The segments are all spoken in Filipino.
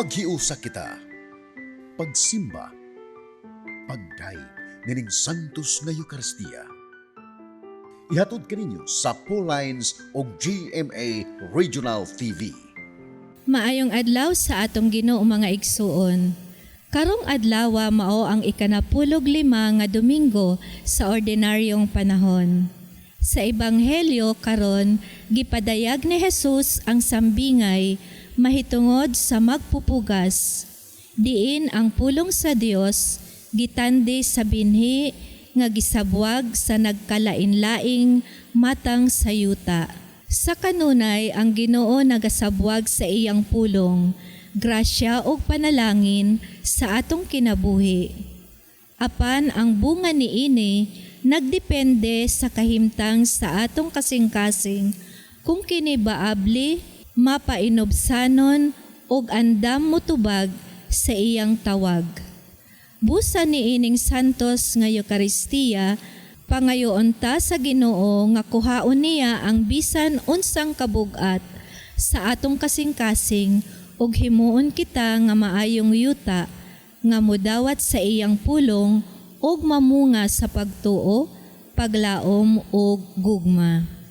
Maghiusa kita, pagsimba, pagday, nining santos nga Eucharistia. Ihatod kaninyo sa Pauline's o GMA Regional TV. Maayong adlaw sa atong Ginoo mga igsuon. Karong adlawa mao ang ika-15 nga Domingo sa ordinaryong panahon. Sa Ebanghelyo karon gipadayag ni Jesus ang sambingay mahitungod sa magpupugas. Diin ang pulong sa Dios gitandi sa binhi nga gisabwag sa nagkalain-laing matang sayuta. Sa kanunay ang Ginoo nagasabwag sa iyang pulong, grasya o panalangin sa atong kinabuhi. Apan ang bunga niini nagdepende sa kahimtang sa atong kasing-kasing kung kini baabli, mapainobsanon og andam motubag sa iyang tawag. Busa niining santos nga Eucharistia, pangayoon ta sa Ginoo nga kuhaon niya ang bisan unsang kabugat sa atong kasing-kasing ug himuon kita nga maayong yuta nga modawat sa iyang pulong ug mamunga sa pagtuo, paglaom ug gugma.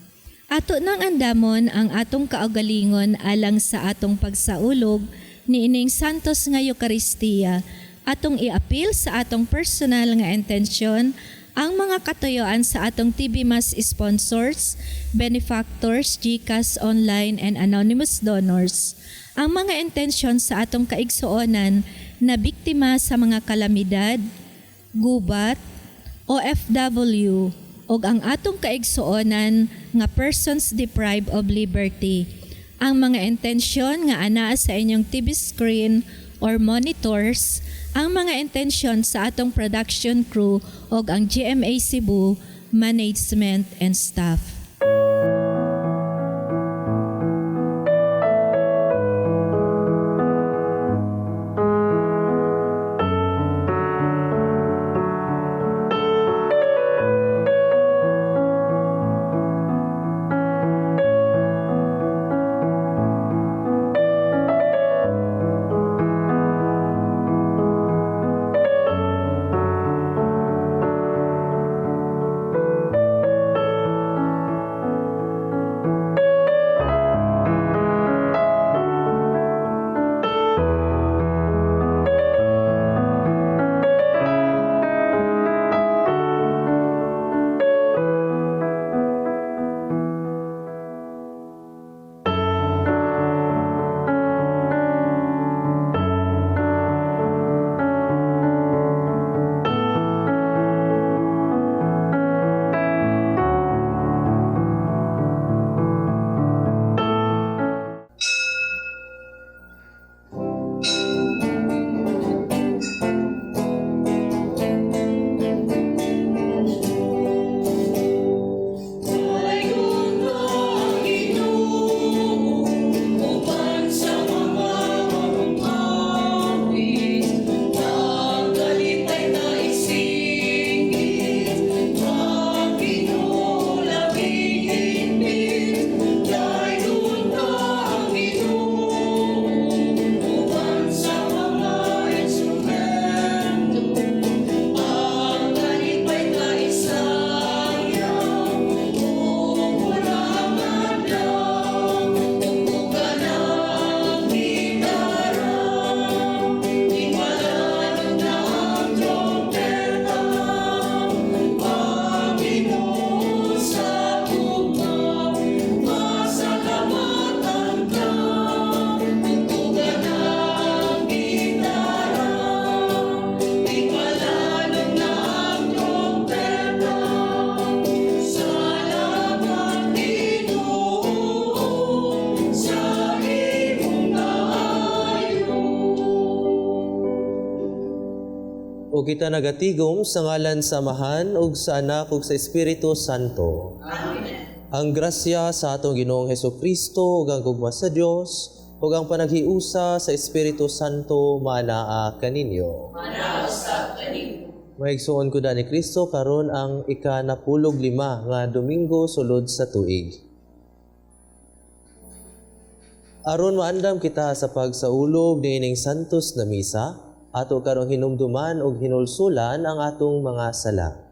Ato nang andamon ang atong kaugalingon alang sa atong pagsaulog niining santos nga Eucharistia, atong iapil sa atong personal nga intensyon ang mga katuyoan sa atong TV Mass sponsors, benefactors, GCash online and anonymous donors. Ang mga intensyon sa atong kaigsuonan na biktima sa mga kalamidad, gubat, OFW, ug ang atong kaigsuonan nga persons deprived of liberty. Ang mga intensyon nga anaa sa inyong TV screen or monitors, ang mga intensyon sa atong production crew ug ang GMA Cebu management and staff. O kita nagatigom sa ngalan sa Amahan ug sa Anak ug sa Espiritu Santo. Amen. Ang grasya sa atong Ginoong Hesukristo ug ang gugma sa Dios ug ang panaghiusa sa Espiritu Santo manaa kaninyo. Manaa sa kaninyo. Maigsuon ko ni Kristo karon ang ika-15 nga Domingo sulod sa tuig. Aron maandam kita sa pagsaulog niining santos na misa, ato karong hinumduman og hinulsulan ang atong mga sala.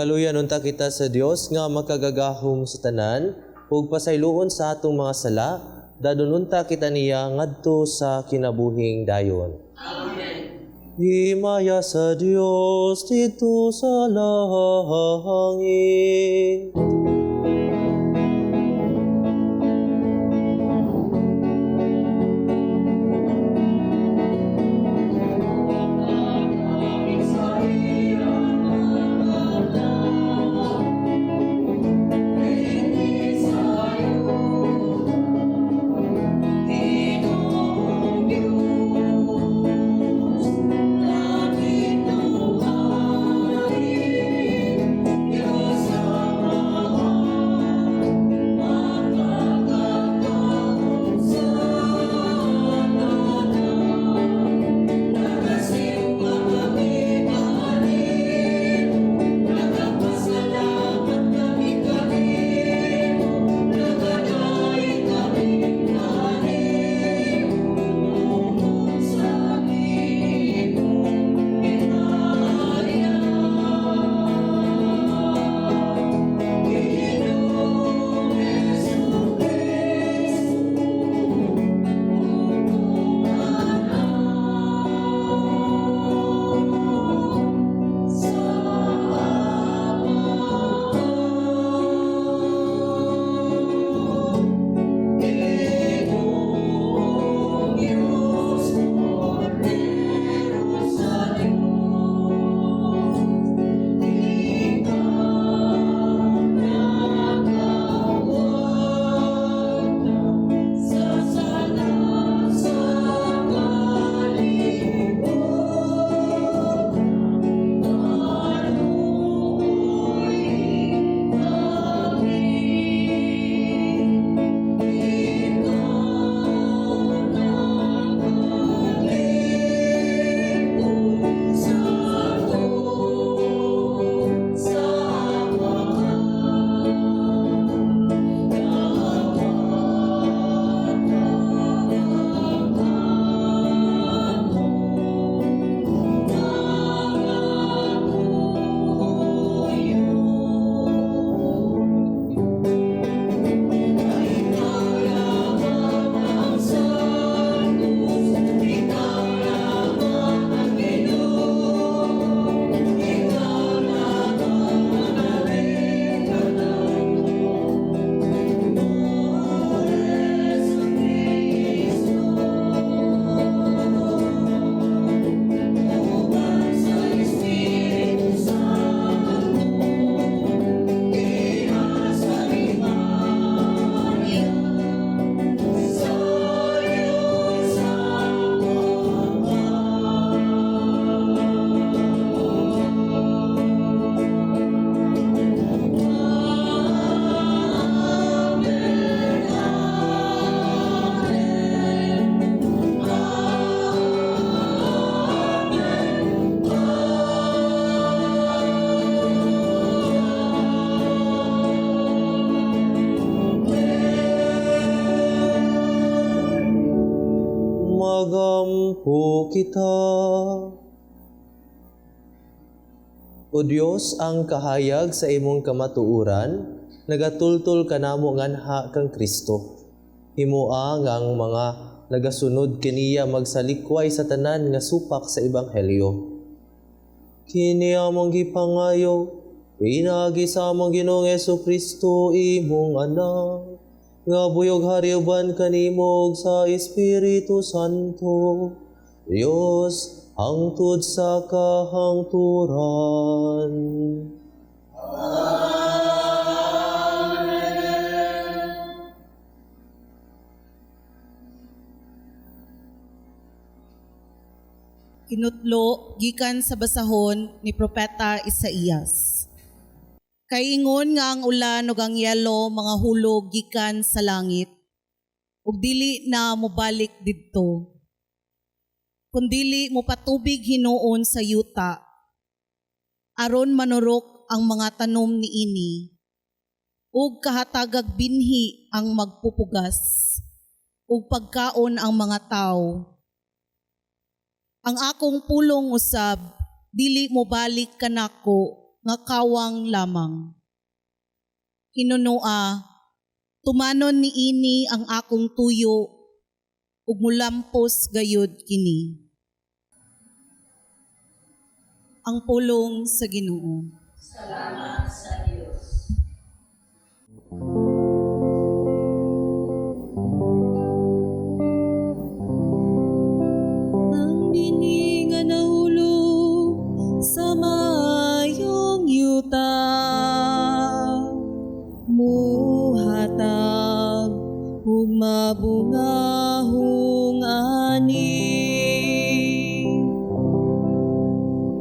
Kaluyan unta kita sa Dios nga makagagahom sa tanan ug pasayloon sa atong mga sala, dadon unta kita niya ngadto sa kinabuhing dayon. Amen. Himaya sa Dios dito sa langit. Sinampo kita. O Dios, ang kahayag sa imong kamatuuran, nagatultol ka namo nganha kang Kristo. Himoa ngang mga nagasunod kaniya magsalikway sa tanan nga supak sa ebanghelyo. Kini among gipangayo, pinagi sa among Ginoong Jesucristo imong anak, nga buyog hariuban kanimog sa Espiritu Santo, Dios, hangtod sa kahangturan. Kinutlo gikan sa basahon ni Propeta Isaías. Kaingon nga ang ulan ug ang yelo mga hulog gikan sa langit, ug dili na mobalik didto. Kundili mo patubig hinuon sa yuta, aron manurok ang mga tanom niini, ug kahatagag binhi ang magpupugas, ug pagkaon ang mga tao. Ang akong pulong usab, dili mo balik kanako nga kawang lamang. Hinunoa, tumanon niini ang akong tuyo, ug mulampos gayud kini. Ang pulong sa Ginoo. Ang bini nga nahulog sa mayong yuta, muhatag ug mabungahong ani.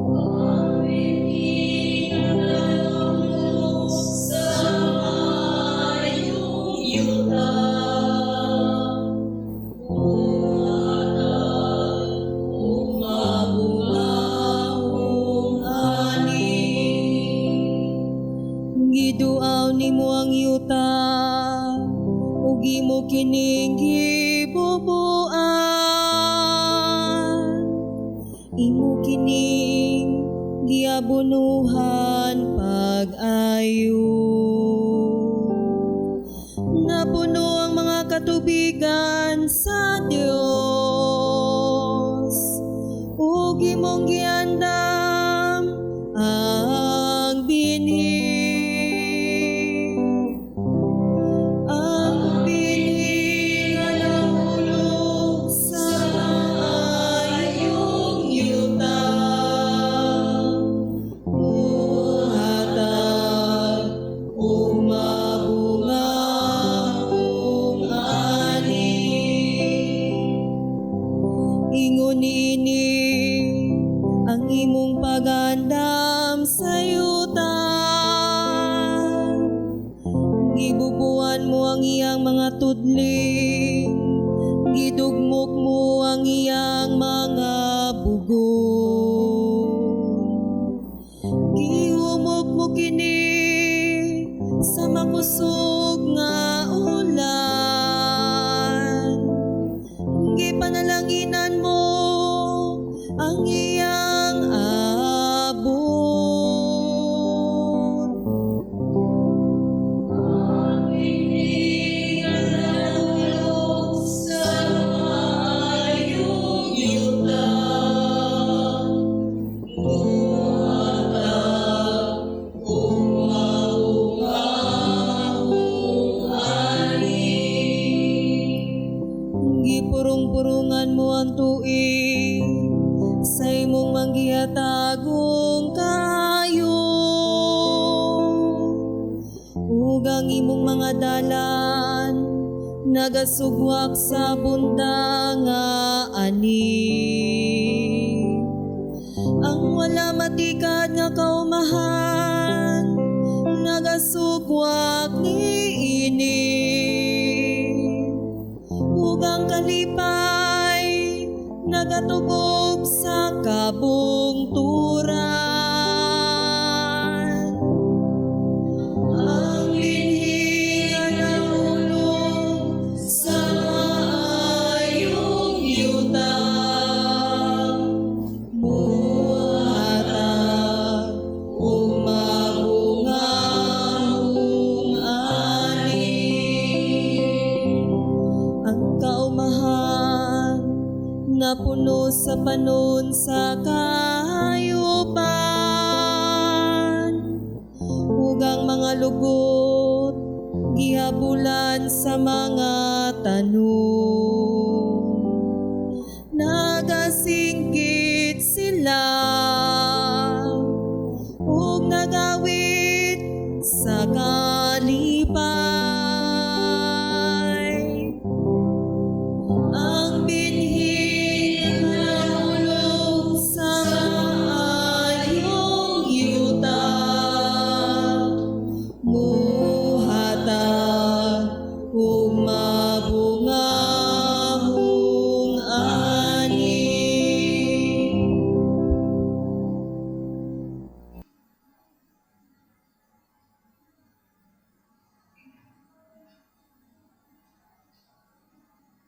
Ang bini nga nahulog sa mayong yuta, giduaw nimo ang yuta, ug imo kining gibubuan. Imo kining giabunuhan pag-ayo. Napuno ang mga katubigan sa Dios, ug imong giandam ang binhi. Ang binhi nga nahulog sa mayong yuta, muhatag ug mabungahong ani. Ingon niini ang imong pagandam sa yuta, gibubuan mo ang iyang mga tudling, gidugmok mo ang iyang mga bugon. Gihumok mo kini sa makusog nga ulan, gipanalanginan mo ang iyang abot. Ang binhi nga nahulog sa mayong yuta, muhatag ug mabungahong ani. Gipurong-purungan mo ang tuig sa imong manggihatagong kayo, ug ang imong mga dalan nagasugwak sa bunda nga ani. Ang wala matikad nga kaumahan nagasugwak niini, ug ang kalipay nagatubog sa kabungturan. Ang binhi nga nahulog sa mayong yuta, sa panon sa kahayupan, ug ang mga lugot gihabulan sa mga tanong. Nagasingkit sila ug nagawit sa kalipay. Ang binhi nahulog sa maayong yuta, muhatag ug mabungahong ani.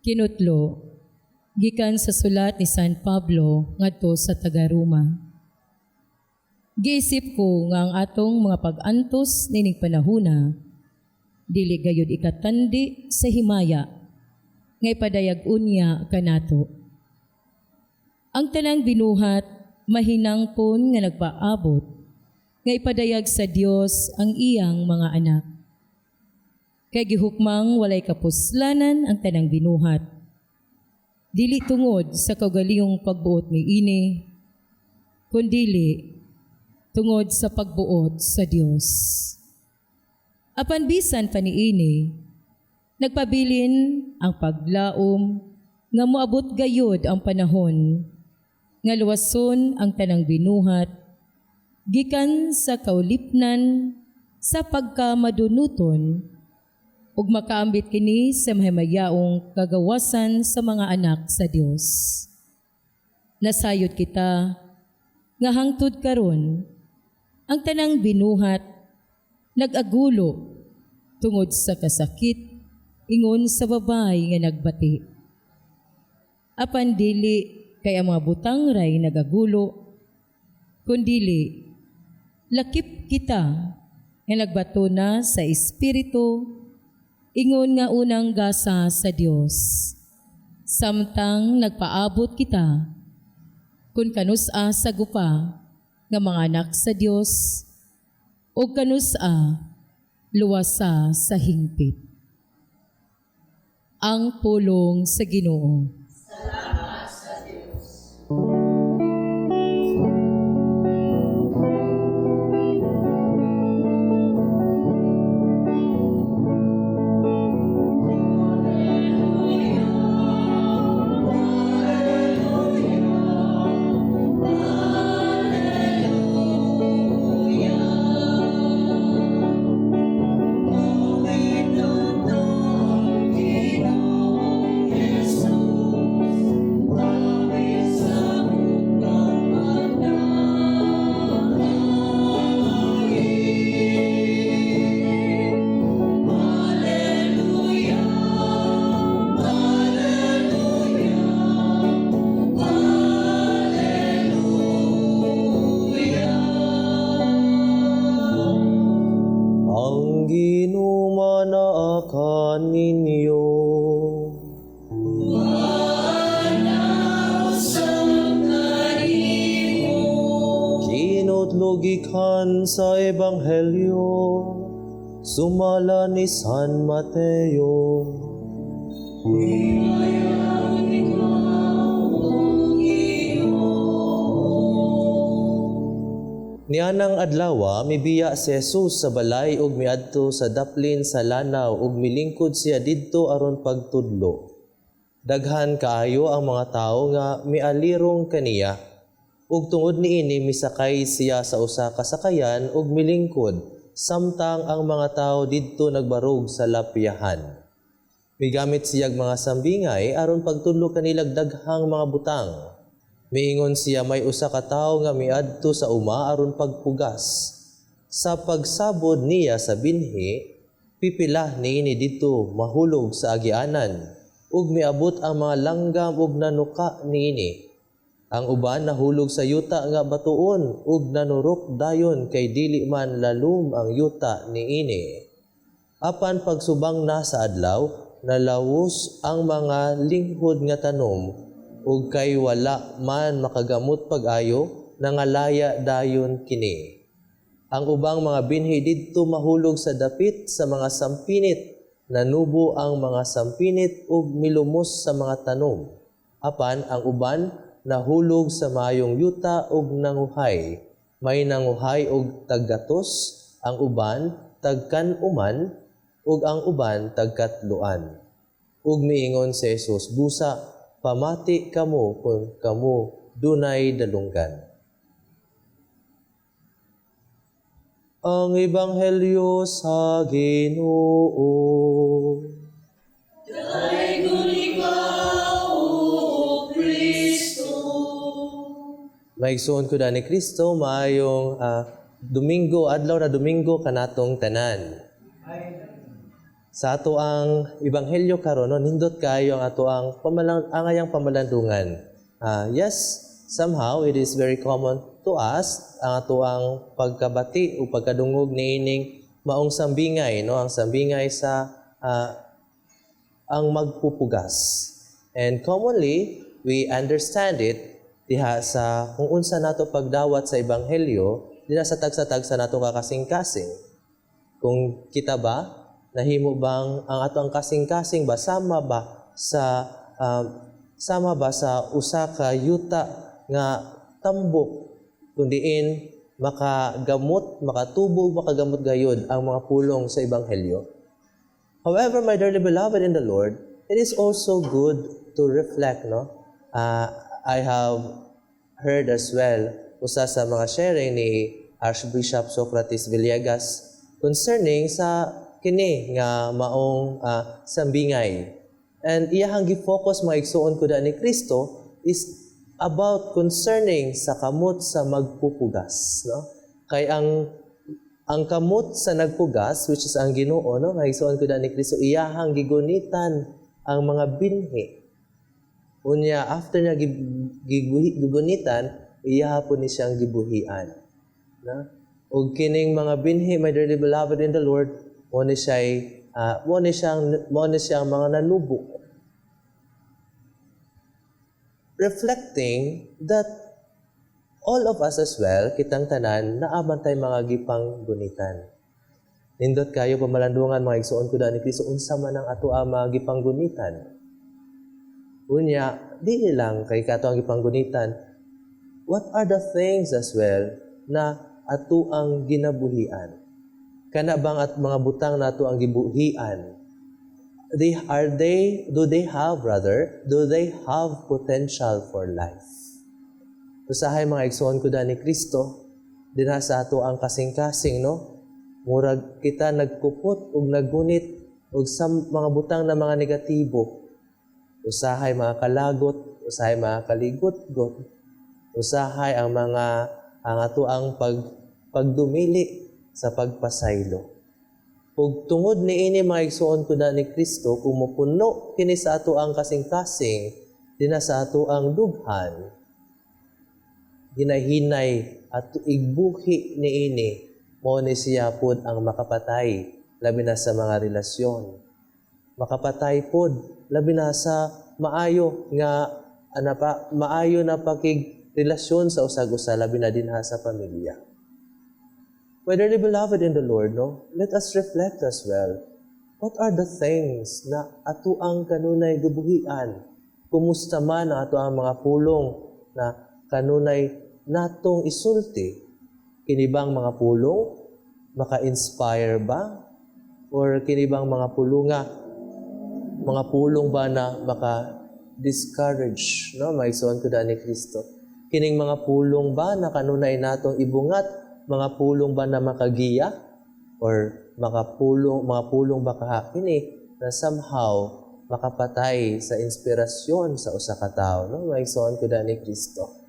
Kinutlo, gikan sa sulat ni San Pablo ngadto sa taga-Roma. Giisip ko nga ang atong mga pag-antos nining panahona, dili gayud ikatandi sa himaya, nga ipadayag unya kanato. Ang tanang binuhat, mahinang pon nga nagpaabot, nga ipadayag sa Dios ang iyang mga anak. Kay gihukmang walay kapuslanan ang tanang binuhat. Dili tungod sa kaugalingong pagbuot ni ini, kundili tungod sa pagbuot sa Dios. Apan bisan pa ni ini, nagpabilin ang paglaom nga moabot gayod ang panahon nga luwason ang tanang binuhat gikan sa kaulipnan sa pagkamadunuton ug makaambit kini sa mahimayaong kagawasan sa mga anak sa Dios. Nasayod kita nga hangtod karon ang tanang binuhat nag-agulo tungod sa kasakit ingon sa babay nga nagbati. Apan dili kay ang mga butang ray nagagulo, kundili lakip kita nga nagbato na sa Espiritu ingon nga unang gasa sa Dios. Samtang nagpaabot kita kun kanusa sa gupa nga mga anak sa Dios o kanusa luwasa sa hingpit. Ang pulong sa Ginoo. Ang ginumanaakan ninyo. Kinutlogikan sa Ebanghelyo, sumala ni San Mateo. Nianang adlawa mibiya si Jesus sa balay ug miadto sa daplin sa lanaw ug milingkod siya didto aron pagtudlo. Daghan kaayo ang mga tawo nga mialirong kaniya ug tungod niini misakay siya sa usa ka sakayan ug milingkod samtang ang mga tawo didto nagbarog sa lapyahan. Migamit siyag mga sambingay aron pagtudlo kanilag daghang mga butang. Miingon siya may usa ka tawo nga miadto sa uma aron pagpugas. Sa pagsabod niya sa binhi, pipilah niini dito mahulog sa agianan, ug miabot ang mga langgam ug nanuka niini. Ang uban nahulog sa yuta nga batuon ug nanurok dayon kay dili man lalum ang yuta niini. Apan pagsubang na sa adlaw, nalawos ang mga linghod nga tanom ug kay wala man makagamot pag-ayo, nangalaya dayon kini. Ang ubang mga binhi didto mahulog sa dapit sa mga sampinit, nanubo ang mga sampinit ug milumos sa mga tanom. Apan ang uban nahulog sa mayong yuta ug nanguhay. May nanguhay og taggatos, ang uban tagkan-uman, ug ang uban tagkatluan. Ug miingon si Jesus, busa, pamati kamo kung kamo dunay dalunggan. Ang Ebanghelyo sa Ginoo. Maigsoon ko da ni Kristo, maayong Domingo, adlaw na Domingo kanatong tanan. Sa ato ang Ebanghelyo karon, nindot kayo ang ato ang angayang pamalandungan. Yes, somehow it is very common to us ang ato ang pagkabati o pagkadungog ni ining maong sambingay, no? Ang sambingay sa ang magpupugas. And commonly, we understand it diha sa kung unsa nato pagdawat sa Ebanghelyo, diha sa tag-sa nato kakasing-kasing. Kung kita ba, nahimo bang ang ato ang kasing-kasing ba sama ba sa usa ka yuta nga tambok kung diin makagamot, makatubo, makagamot gayud ang mga pulong sa Ebanghelyo. However, my dearly beloved in the Lord, it is also good to reflect, no? I have heard as well usa sa mga sharing ni Archbishop Socrates Villegas concerning sa kini nga maong sambingay. And iyahang gi-focus mga igsuon ko da ni Kristo is about concerning sa kamot sa magpupugas, no? Kay ang kamot sa nagpugas, which is ang Ginoo, no? Mga igsuon ko da ni Kristo, iyahang gigunitan ang mga binhi. Unya, after niya gigunitan, iyahapon ni siyang gibuhian. Na? O kining mga binhi, my dearly beloved in the Lord, mo ni siyang mga nanubo. Reflecting that all of us as well, kitang tanan, naaman tayo mga gipang gunitan. Nindot kayo pamalandungan, mga igsuon ko da ni Kristo, unsa man ang ato ang mga gipang gunitan. Unya, di lang kay kato ang ipanggunitan, what are the things as well na ato ang ginabuhian? Kana bang at mga butang na ato ang gibuhian? Do they have potential for life? Usahay mga igsoon ko da ni Kristo, dinha sa ato ang kasing-kasing, no? Murag kita nagkupot ug naggunit ug sa mga butang na mga negatibo. Usahay mga kalagot, usahay mga kaligot-got, usahay ang ato ang pagdumili sa pagpasaylo. Ug tungod niini mga igsuon ko na ni Kristo, kung mapuno kini sa ato ang kasing-kasing, dina sa ato ang dughan, ginahinay at igbuhi niini, mo ni siya pod ang makapatay, labi na sa mga relasyon. Makapatay pod, labi na sa maayo na pakigrelasyon sa usag-usa, labi na din sa pamilya. My dearly beloved in the Lord, no? Let us reflect as well. What are the things na ato ang kanunay gibuhian? Kumusta man ang ato ang mga pulong na kanunay natong isulti? Kinibang mga pulong maka-inspire ba? Or kinibang mga pulong ba na maka-discourage, no? Maigsuon ko da ni Kristo. Kining mga pulong ba na kanunay natong ibungat, mga pulong ba na makagiya, or mga pulong ba kini na somehow makapatay sa inspirasyon sa usa ka tawo, no? Maigsuon ko da ni Kristo.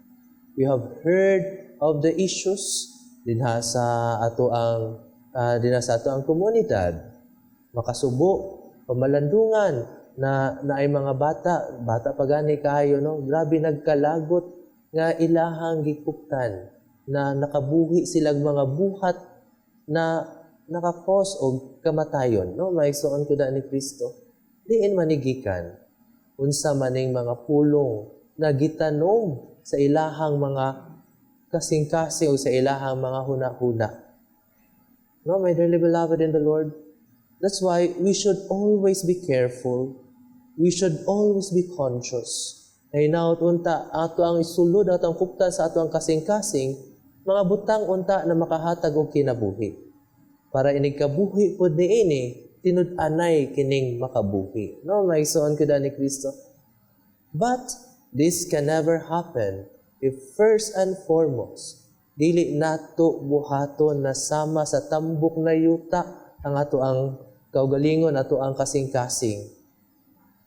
We have heard of the issues dinha sa ato ang komunidad, makasubo, pamalandungan na ay mga bata pa gani kayo, no? Grabe nagkalagot nga ilahang gikuptan na nakabuhi silang mga buhat na nakakos og kamatayon, no? Maigsuon ko da ni Kristo. Diin manigikan unsa maning mga pulong nagitanom sa ilahang mga kasing-kasing o sa ilahang mga huna-huna. No, my dearly beloved in the Lord, that's why we should always be careful. We should always be conscious. Ay naot unta, ato ang isulod, ato ang kuptan sa ato ang kasing-kasing, mga butang unta na makahatag og kinabuhi. Para inigkabuhi po ni ini, tinud-anay kining makabuhi. No, may isuon ko ni Kristo. But this can never happen if first and foremost, dili nato buhaton na sama sa tambok na yuta ang ato ang kaugalingon, ato ang kasing-kasing.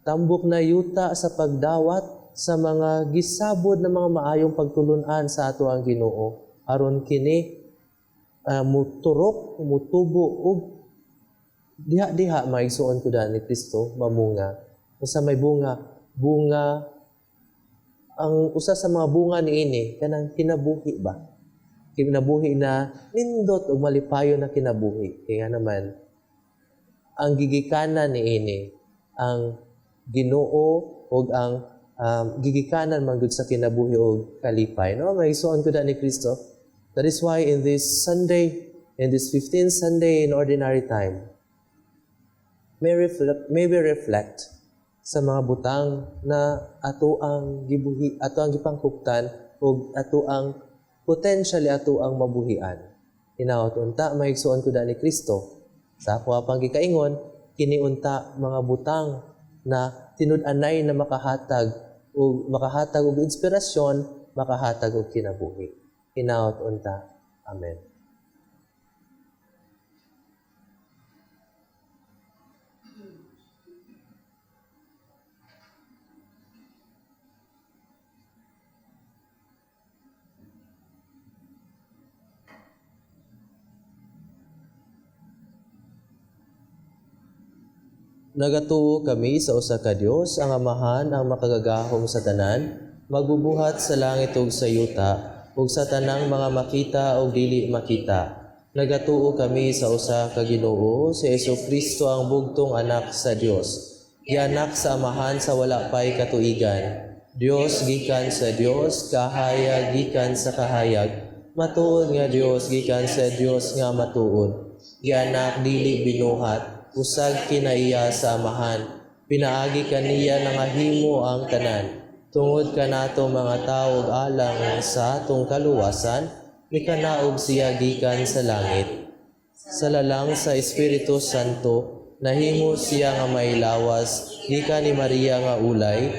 Tambok na yuta sa pagdawat sa mga gisabod na mga maayong pagtulunan sa ato ang Ginoo. Aron kini muturok, mutubo ug diha maigsuon ko ni Kristo mamunga. Usa may bunga ang usa sa mga bunga niini kanang kinabuhi ba? Kinabuhi na nindot ug malipayon na kinabuhi. Kaya naman ang gigikanan niini ang Ginoo ug ang gigikanan man gud sa kinabuhi ug kalipay. No, maigsuon ko ni Kristo. That is why in this Sunday, in this 15th Sunday in ordinary time, may we reflect sa mga butang na ato ang gibuhi, ato ang gipangkuptan ug ato ang potentially ato ang mabuhian. Hinaot unta maigsuon ko ni Kristo. Sa ako pang gikaingon, kini unta mga butang na tinud-anay na makahatag og inspirasyon, makahatag og kinabuhi. Hinaot unta. Amen. Nagatuo kami sa usa ka Dios, ang Amahan, ang makagagahom sa tanan, magbubuhat sa langit ug sa yuta, ug sa tanang mga makita ug dili makita. Nagatuo kami sa usa ka Ginoo, si Jesucristo ang bugtong anak sa Dios. Gianak sa Amahan sa wala pay katuigan. Dios gikan sa Dios, kahayag gikan sa kahayag. Matuod nga Dios gikan sa Dios nga matuod. Gianak dili binuhat. Usag kinaiya sa Amahan, pinaagi kaniya nga himo ang tanan. Tungod kanato mga tao alang sa atong kaluwasan, mikanaog siya gikan sa langit. Sa lalang sa Espiritu Santo, nahimo siya nga may lawas, gikan ni Maria nga ulay,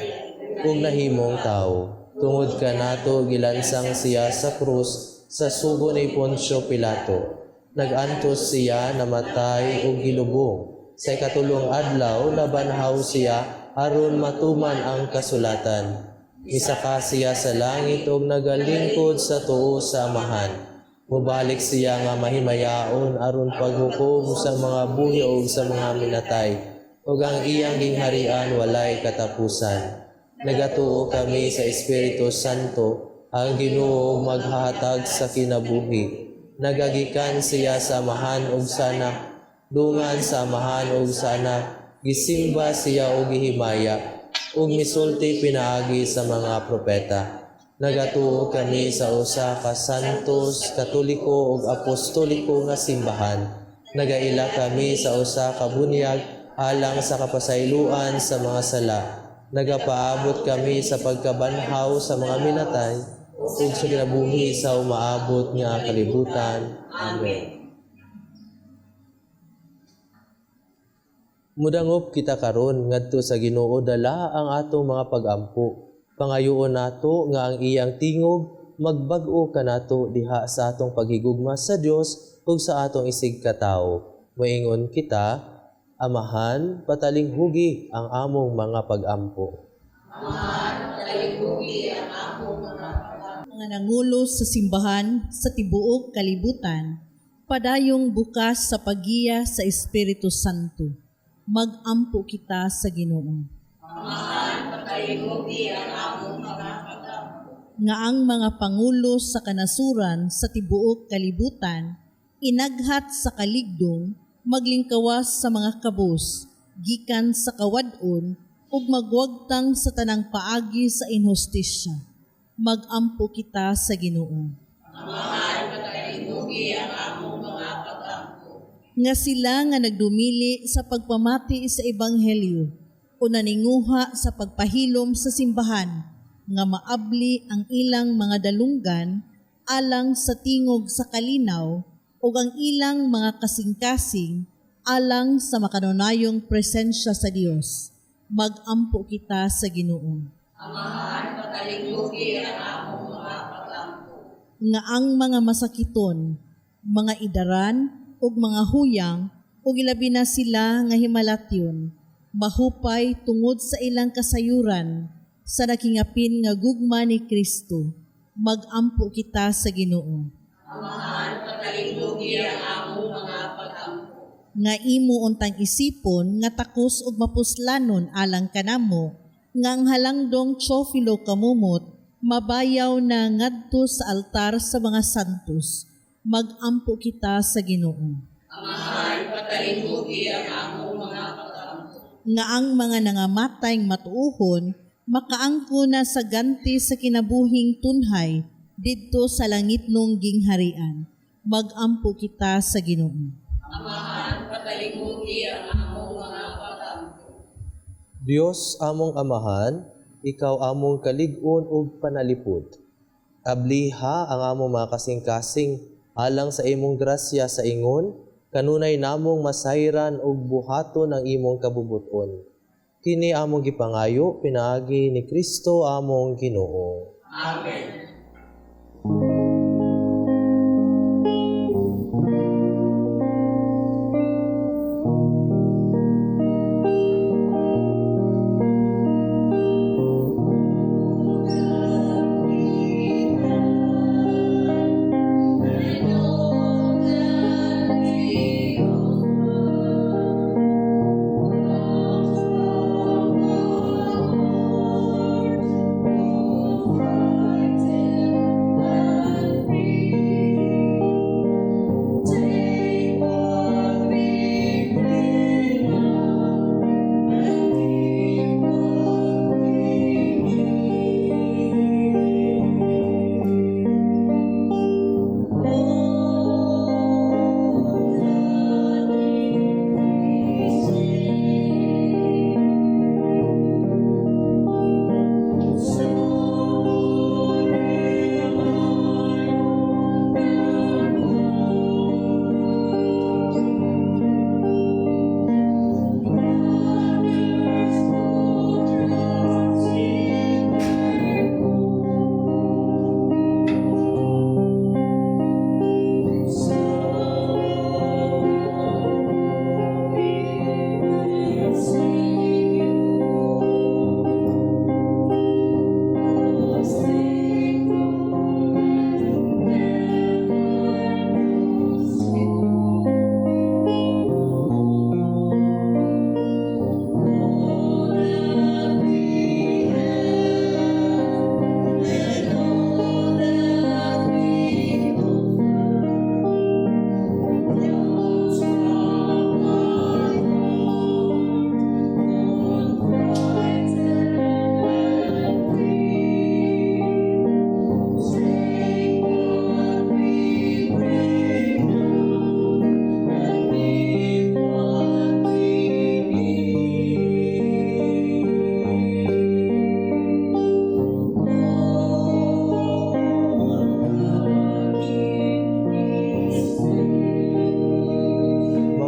ug nahimong tao. Tungod kanato gilansang siya sa krus sa sugo ni Poncio Pilato. Nagantos siya namatay ug gilubong. Sa ikatulong adlaw nabanhaw siya aron matuman ang kasulatan. Misaka siya sa langit ug nagalingkod sa tuo sa Amahan. Mubalik siya nga mahimayaon aron paghukom sa mga buhi ug sa mga minatay. Ug ang iyang gingharian walay katapusan. Nagatuo kami sa Espiritu Santo, ang Ginoo maghahatag sa kinabuhi. Nagagikan siya sa Amahan ug sana dungan sa Amahan ug sana gisimba siya ug gihimaya ug misulti pinaagi sa mga propeta. Nagatuo kami sa usa ka santos, katoliko ug apostoliko nga simbahan. Nagaila kami sa usa ka bunyag alang sa kapasayloan sa mga sala. Nagapaabot kami sa pagkabanhaw sa mga minatay ug sa kinabuhi sa umaabot nga kalibutan. Amen. Mudangop kita karon ngadto sa Ginoo dala ang atong mga pag-ampo. Pangayoon nato nga ang iyang tingog magbag-o kanato diha sa atong paghigugma sa Dios ug sa atong isig katawo. Moingon kita, Amahan, patalinghugi ang among mga pag-ampo. Mga nangulos sa simbahan sa tibuok kalibutan, padayong bukas sa pagiya sa Espiritu Santo. Mag-ampo kita sa Ginoo. Nga ang mga pangulo sa kanasuran sa tibuok kalibutan, inaghat sa kaligdong, maglingkawas sa mga kabos, gikan sa kawadon, ug magwagtang sa tanang paagi sa inhustisya. Magampo kita sa Ginoo. Nga sila nga nagdumili sa pagpamati sa ebanghelyo o naninguha sa pagpahilom sa simbahan nga maabli ang ilang mga dalunggan alang sa tingog sa kalinaw o ang ilang mga kasing-kasing alang sa makanunayong presensya sa Dios. Magampo kita sa Ginoo. Nga ang mga masakiton, mga idaran, ug mga huyang, ug ilabi na sila nga himalatyon, mahupay tungod sa ilang kasayuran, sa nakingapin nga gugma ni Kristo, magampo kita sa Ginoo. Nga imo untang isipon, nga takos ug mapuslanon alang kanamo, nga ang halangdong Teofilo kamumot, mabayaw na ngadto sa altar sa mga santos, magampo kita sa Ginoo. Nga ang mga nangamatay matuuhon, makaangko na sa ganti sa kinabuhing tunhay, didto sa langitnong gingharian. Magampo kita sa Ginoo. Dios among amahan, ikaw among kalig-on ug panalipod. Abliha ang among mga kasing-kasing alang sa imong grasya sa ingon, kanunay namong masayran ug buhaton ang imong kabubuton. Kini among gipangayo pinaagi ni Kristo among Ginoo. Amen.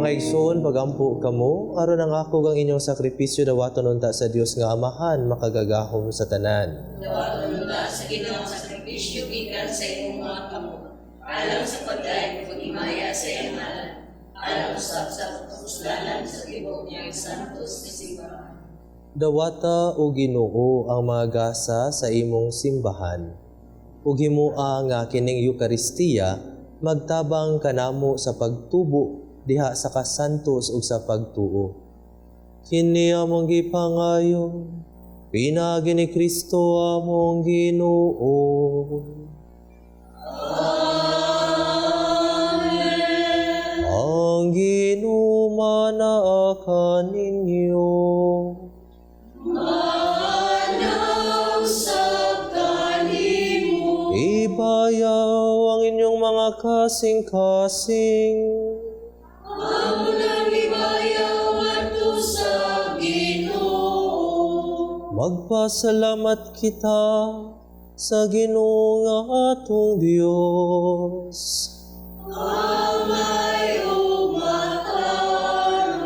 Igsoon, pagampo kamo, aron ang ako ang inyong sakripisyo dawaton unta sa Dios nga Amahan, makagagahom sa tanan. Dawaton unta sa Ginoong sakripisyo gikan sa imong mga kamot, alang sa pagdayeg pag-imaya sa iyang ngalan, alang sa puslanan sa tibok niyang santos nga simbahan. Dawata o Ginoo ang mga gasa sa imong simbahan. Ug himua nga kining Eukaristiya magtabang kanamo sa pagtubo diha sa kasantos ug sa pagtuo. Kini among gipangayo, pinagi ni Kristo among Ginoo. Amen. Ang Ginoo manaa kaninyo. ang inyong mga kasing-kasing. Amo nang ibayaw ato sa Ginoo. Magpasalamat kita sa Ginoo nga atong Dios. Amay ug makaron.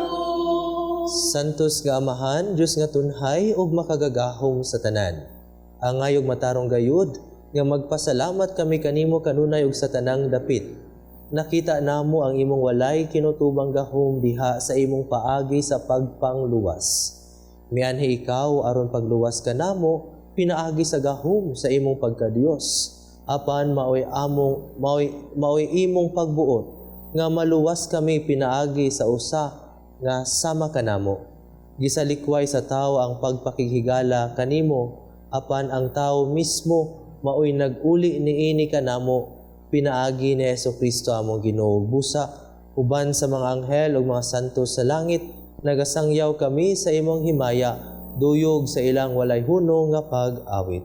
Santos nga Amahan, Diyos nga tunhay ug makagagahom sa tanan. Angay ug matarong gayud nga magpasalamat kami kanimo kanunay ug sa tanang dapit. Nakita namo ang imong walay kinutubang gahom diha sa imong paagi sa pagpangluwas. Mianhi ikaw aron pagluwas ka namo pinaagi sa gahom sa imong pagkadiyos. Apan maoy imong pagbuot nga maluwas kami pinaagi sa usa nga sama kanamo. Gisalikway sa tao ang pagpakighigala kanimo, apan ang tao mismo maoy nag-uli niini kanamo pinaagi ni Jesucristo among Ginoo. Busa uban sa mga anghel ug mga santos sa langit, nagasangyaw kami sa imong himaya, duyog sa ilang walay hunong nga pag-awit.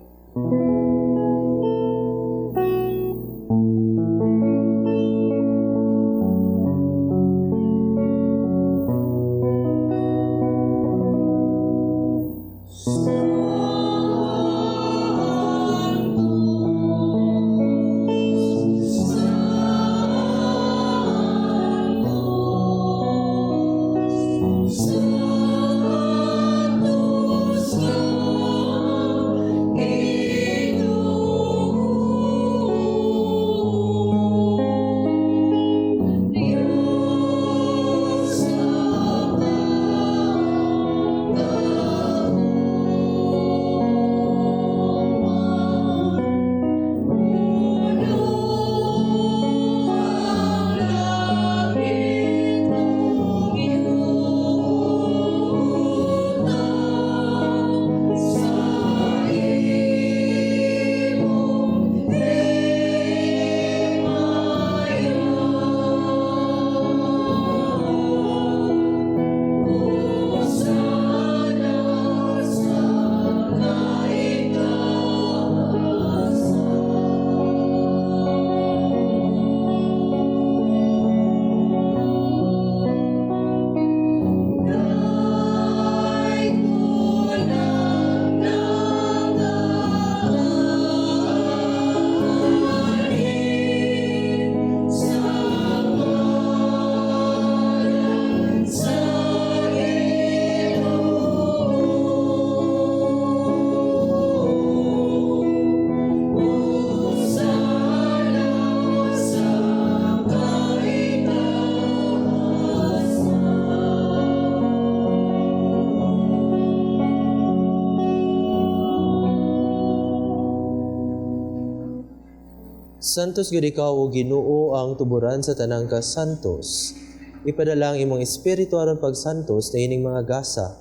Santos gid ikaw o Ginoo ang tuburan sa tanang kasantos. Ipadala ang imong espiritu aron pagsantos na ining mga gasa,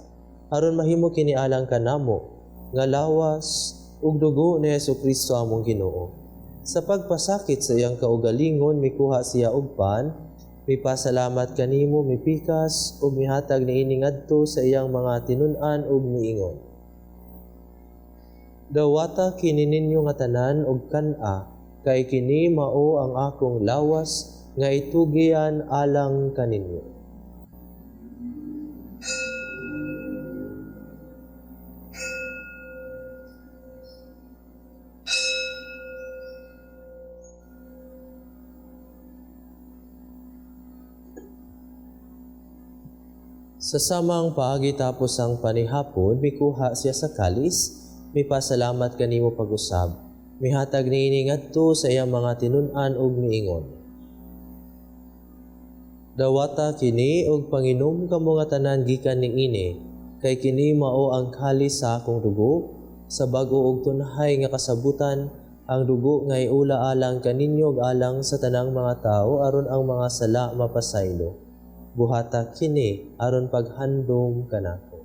aron mahimo kini alang kanamo nga lawas ug dugo ni Jesucristo among Ginoo. Sa pagpasakit sa iyang kaugalingon mikuha siya og pan, mipasalamat kanimo, mipikas ug mihatag niini ngadto sa iyang mga tinun-an ug miingon. Dawata kini ninyo nga tanan og kan-a, kay kini mao ang akong lawas nga itugian alang kaninyo. Sa samang paagi tapos ang panihapon, mikuha siya sa kalis, mipasalamat kanimo pag-usab. Mihatag niini ngadto sa iyang mga tinun-an ug miingon. Dawata kini og panginom kamo nga tanan gikan niini, kay kini mao ang kalis sa akong dugo, sa bag-o ug tunhay nga kasabutan, ang dugo nga iula alang kaninyo ug alang sa tanang mga tao aron ang mga sala mapasaylo. Buhata kini aron paghandom kanako.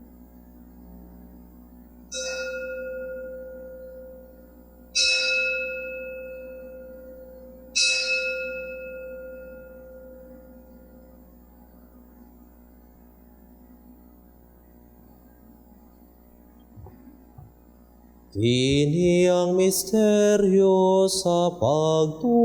Kini ang misteryo sa pagtuo.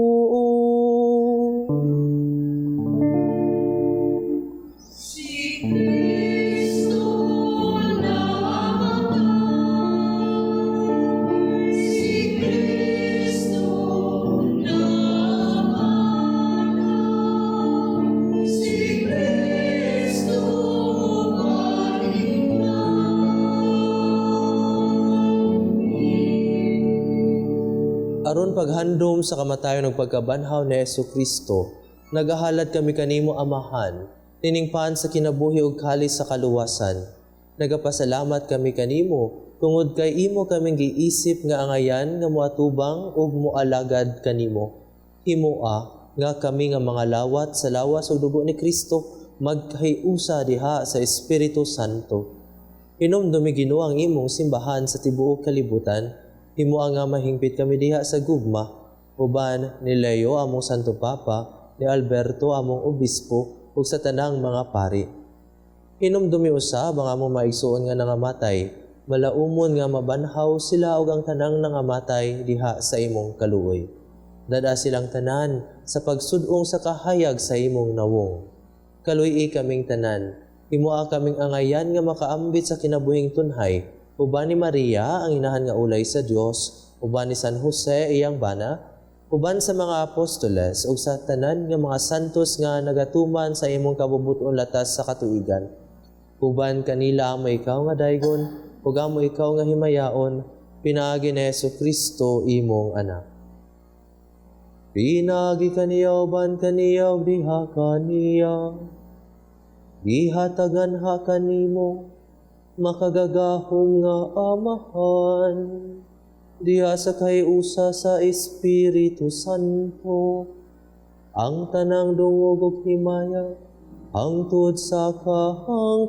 Aron paghandom sa kamatayon ng pagkabanhaw ni Jesucristo, nagahalad kami kanimo amahan, niningpan sa kinabuhi ug kalis sa kaluwasan. Nagapasalamat kami kanimo, tungod kay imo kaming giisip nga angayan nga moatubang ug moalagad kanimo. Himoa nga kami nga mga lawat sa lawas ug dugo ni Kristo magkahiusa diha sa Espiritu Santo. Hinumdumi Ginoo ang imong simbahan sa tibuok kalibutan. Himoa nga mahingpit kami diha sa gugma, uban ni Leo among Santo Papa, ni Alberto among Obispo, ug sa tanang mga pari. Hinumdumi usab ang among maigsuon nga nangamatay, malaumon nga mabanhaw sila ug ang tanang nangamatay diha sa imong kaluoy. Dada silang tanan sa pagsudong sa kahayag sa imong nawong. Kaluy kaming tanan, himoa kaming angayan nga makaambit sa kinabuhing tunhay, uban ni Maria, ang inahan nga ulay sa Dios, uban ni San Jose, iyang bana, uban sa mga apostoles, ug sa tanan nga mga santos nga nagatuman sa imong kabubuton latas sa katuigan. Uban kanila ang ikaw nga daygon, ug amo ikaw nga himayaon, pinaagi ni Jesucristo imong anak. Pinaagi kaniya uban kaniya ug diha kaniya, gihatagan ha kanimo, makagagahom nga amahan, diha sa kahiusa sa Espiritu Santo, ang tanang dungog ug himaya, hangtod sa kahangturan.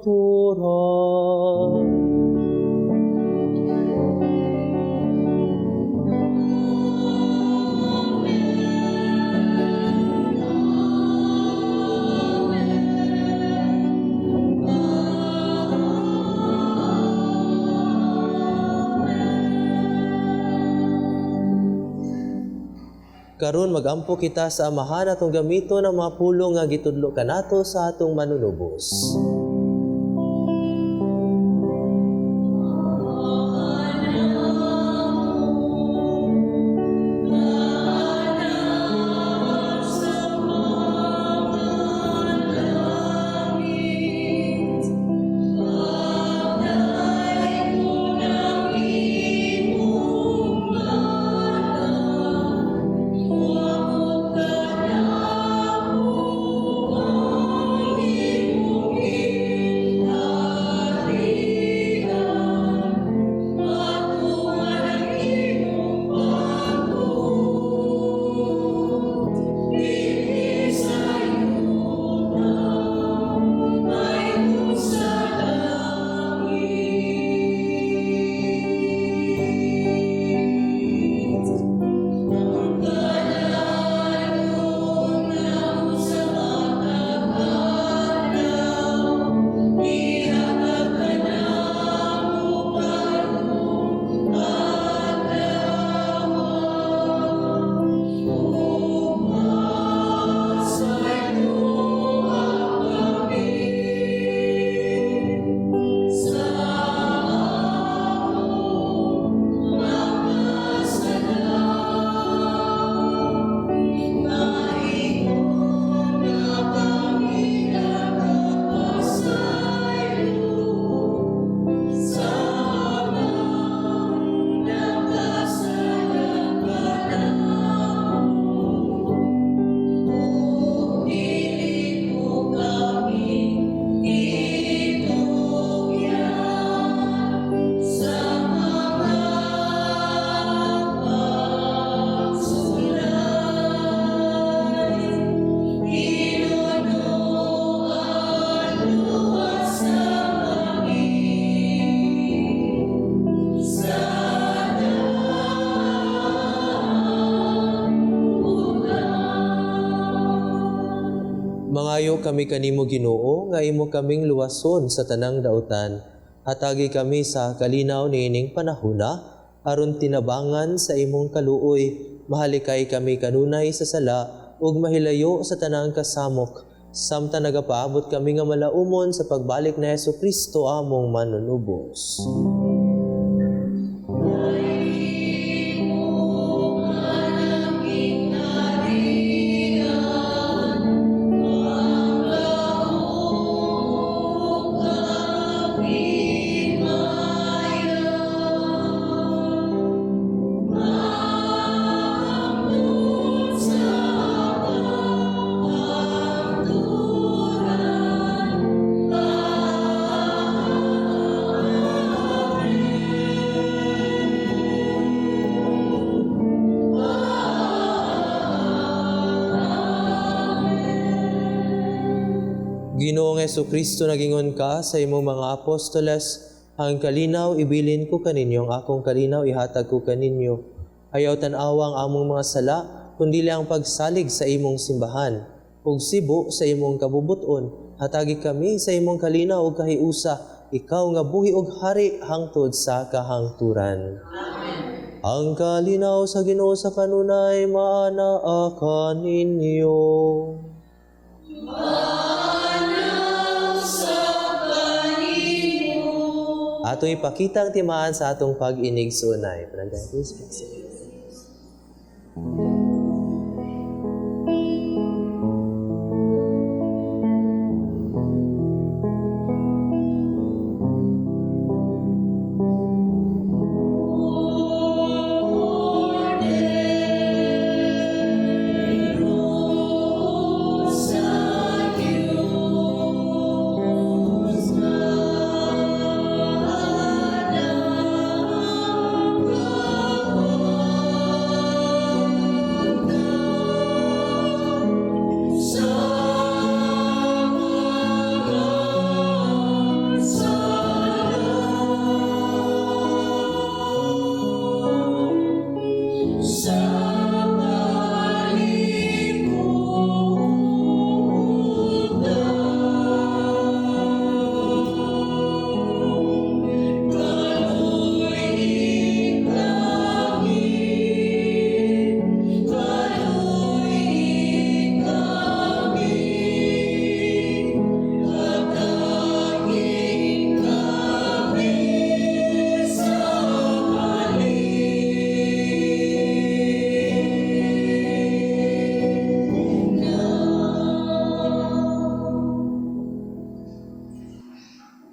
Karon magampo kita sa amahan atong gamito ng mga pulong nga gitudlo kanato sa atong manunubos. Mangayo kami kanimo Ginoo nga imo kaming luwason sa tanang dautan. Hatagi kami sa kalinaw niining panahona, aron tinabangan sa imong kaluoy, mahalikay kami kanunay sa sala, ug mahilayo sa tanang kasamok, samtang nagapaabot kami nga malaumon sa pagbalik na Jesucristo among manunubos. Ginoong Jesucristo, nagingon ka sa imong mga apostoles, ang kalinaw ibilin ko kaninyo, ang akong kalinaw ihatag ko kaninyo. Ayaw tan-awang among mga sala, kundi ang pagsalig sa imong simbahan. Ug sibo sa imong kabubuton, hatagi kami sa imong kalinaw ug kahiusa, ikaw nga buhi ug hari hangtod sa kahangturan. Amen. Ang kalinaw sa Ginoo sa kanunay maanaa kaninyo. Atong ipakita ang timaan sa atong pag-inig sunay.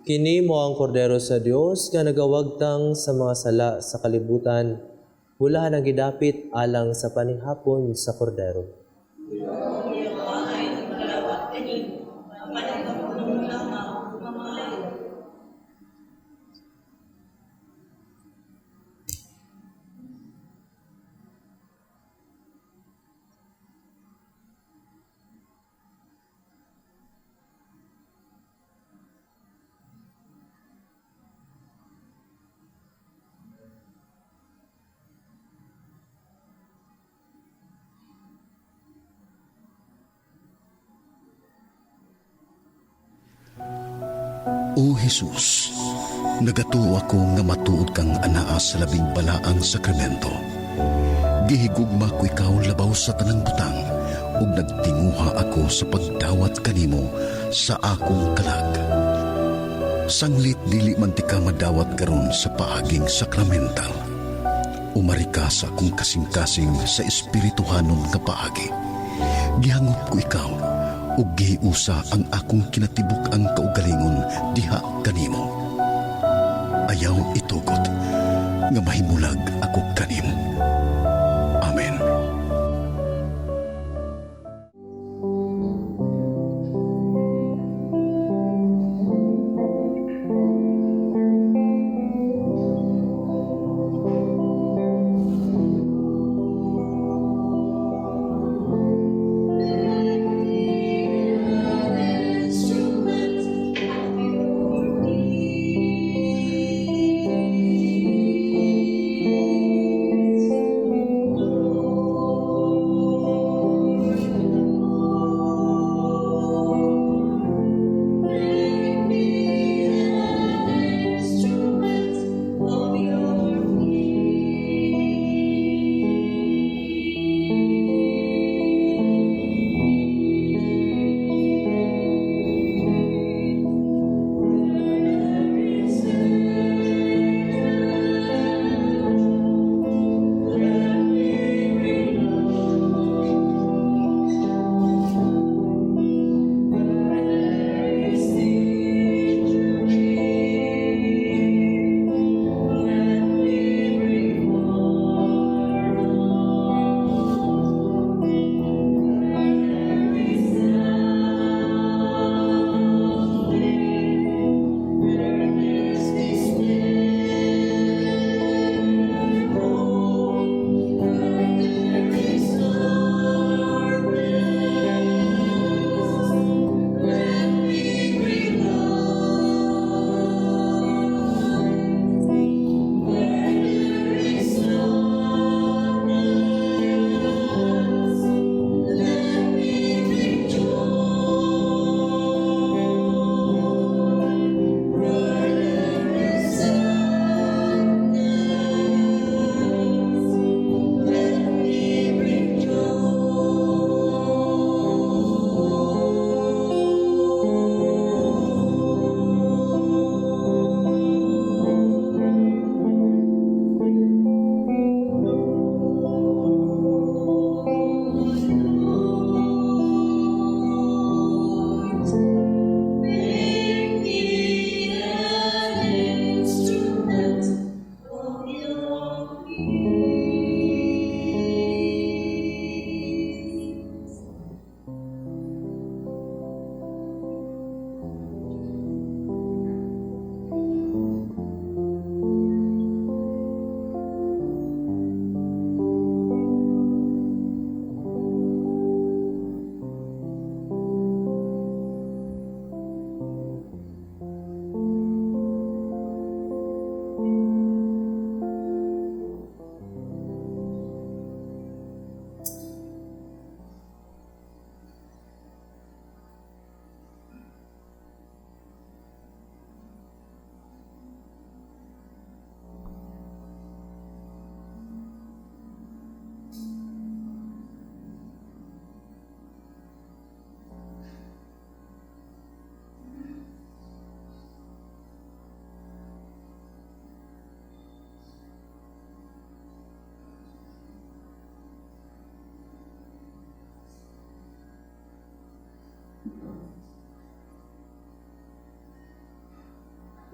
Kini mo ang kordero sa Dios nga nagawagtang sa mga sala sa kalibutan, bulahan ang gidapit alang sa panihapon sa kordero. O Jesus, nagatuo ako nga matuod kang anaa sa labing balaang sakramento. Gihigugma ko ikaw labaw sa tanang butang, ug nagtinguha ako sa pagdawat kanimo sa akong kalag. Sanglit dili man ti ka madawat karon sa paaging sakramental. Umari ka sa akong kasing-kasing sa espirituhanon nga paagi. Gihangop ko ikaw, ug gihiusa ang akong kinatibuk ang kaugalingon diha kanimo. Ayaw itugot nga mahimulag ako kanimo. Amen.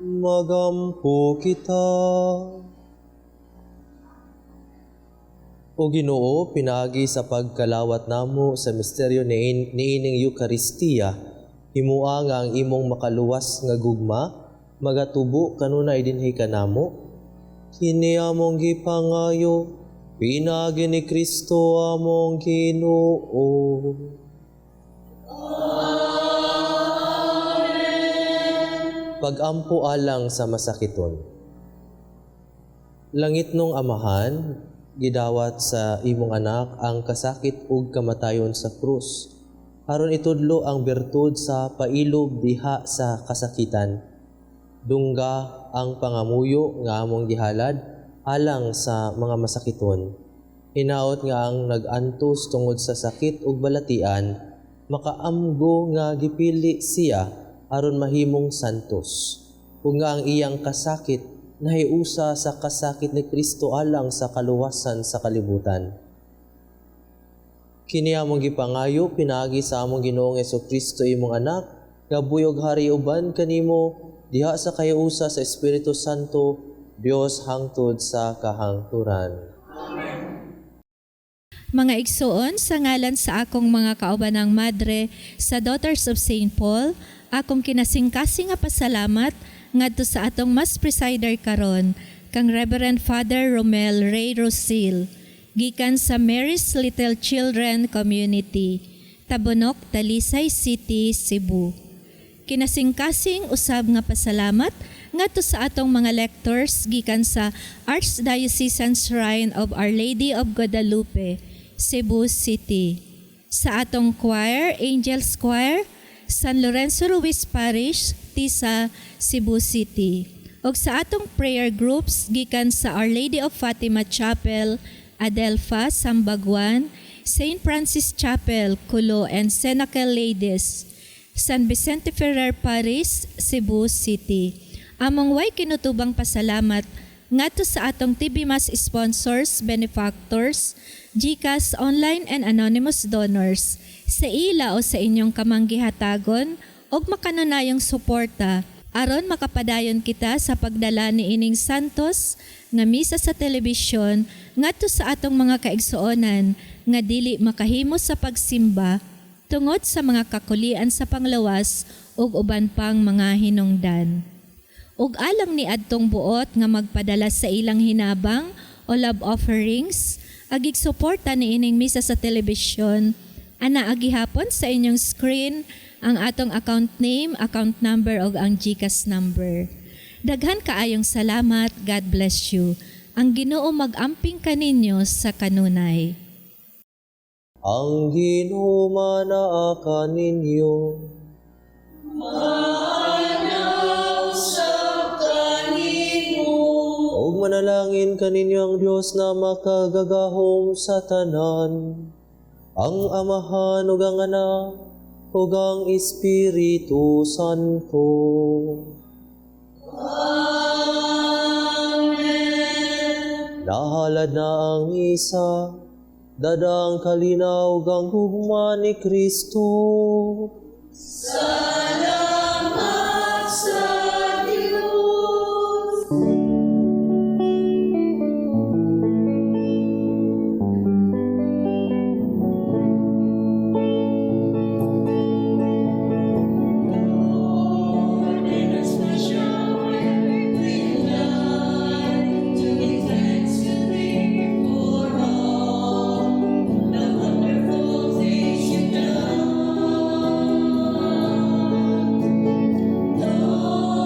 Magampo kita. O Ginoo, pinagi sa pagkalawat namo sa misteryo niining Eucharistia, himua nga ang imong makaluwas nga gugma, magatubo kanunay dinhi kanamo. Kini among gipangayo, pinagi ni Kristo among Ginoo. Pagampo alang sa masakiton. Langit nung Amahan, gidawat sa imong anak ang kasakit ug kamatayon sa krus. Aron itudlo ang bertud sa pailob diha sa kasakitan. Dungga ang pangamuyo nga among gihalad alang sa mga masakiton. Hinaot nga ang nag-antos tungod sa sakit ug balatian, makaamgo nga gipili siya aron mahimong santos. Ug nga ang iyang kasakit nahiusa sa kasakit ni Kristo alang sa kaluwasan sa kalibutan. Kini among gipangayo pinagi sa among Ginoong Jesucristo imong anak, nga buyog hari uban kanimo diha sa kayusa sa Espiritu Santo, Dios hangtod sa kahangturan. Mga igsuon, sa ngalan sa akong mga kaubanang madre sa Daughters of St. Paul, akong kinasingkasing nga pasalamat ngadto sa atong mas presider karon kang Reverend Father Romel Ray Rosil gikan sa Mary's Little Children Community, Tabonok, Talisay City, Cebu. Kinasingkasing usab nga pasalamat ngadto sa atong mga lectors gikan sa Archdiocesan Shrine of Our Lady of Guadalupe, Cebu City. Sa atong choir, Angels Choir, San Lorenzo Ruiz Parish, Tisa, Cebu City. Og sa atong prayer groups gikan sa Our Lady of Fatima Chapel, Adelpha, Sambaguan, St. Francis Chapel, Culo and Senacal Ladies, San Vicente Ferrer Parish, Cebu City. Among way kinutubang pasalamat ngadto sa atong TV Mas sponsors, benefactors, GCash online and anonymous donors sa ila o sa inyong kamanggihatagon og makanunayong suporta aron makapadayon kita sa pagdala ni ining santos nga misa sa telebisyon ngadto sa atong mga kaigsuonan nga dili makahimo sa pagsimba tungod sa mga kakulian sa panglawas ug uban pang mga hinungdan. Ug alang ni adtong buot nga magpadala sa ilang hinabang o love offerings, agig suporta ni ining misa sa telebisyon, ana agihapon sa inyong screen ang atong account name, account number ug ang GCash number. Daghan kaayong salamat, God bless you. Ang Ginoo mag-amping kaninyo sa kanunay. Ang Ginoo manaa ninyo. Og manalangin kaninyo ang Dios na makagagahom sa tanan, ang Amahan ug ang Anak ug ang Espiritu Santo. Amen. Nahalad na ang misa, dadang kalinaw ug ang hugma ni Kristo. Salamat sa Diyos. Lord,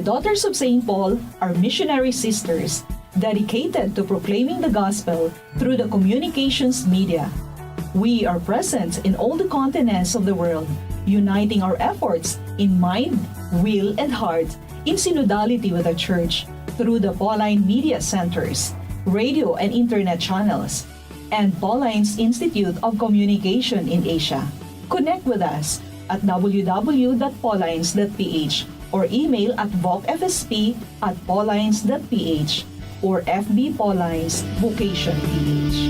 Daughters of St. Paul are missionary sisters dedicated to proclaiming the gospel through the communications media. We are present in all the continents of the world, uniting our efforts in mind, will, and heart in synodality with the Church through the Pauline Media Centers, radio and internet channels, and Pauline's Institute of Communication in Asia. Connect with us at www.paulines.ph or email at vocfsp@paulines.ph or FB Paulines Vocation PH.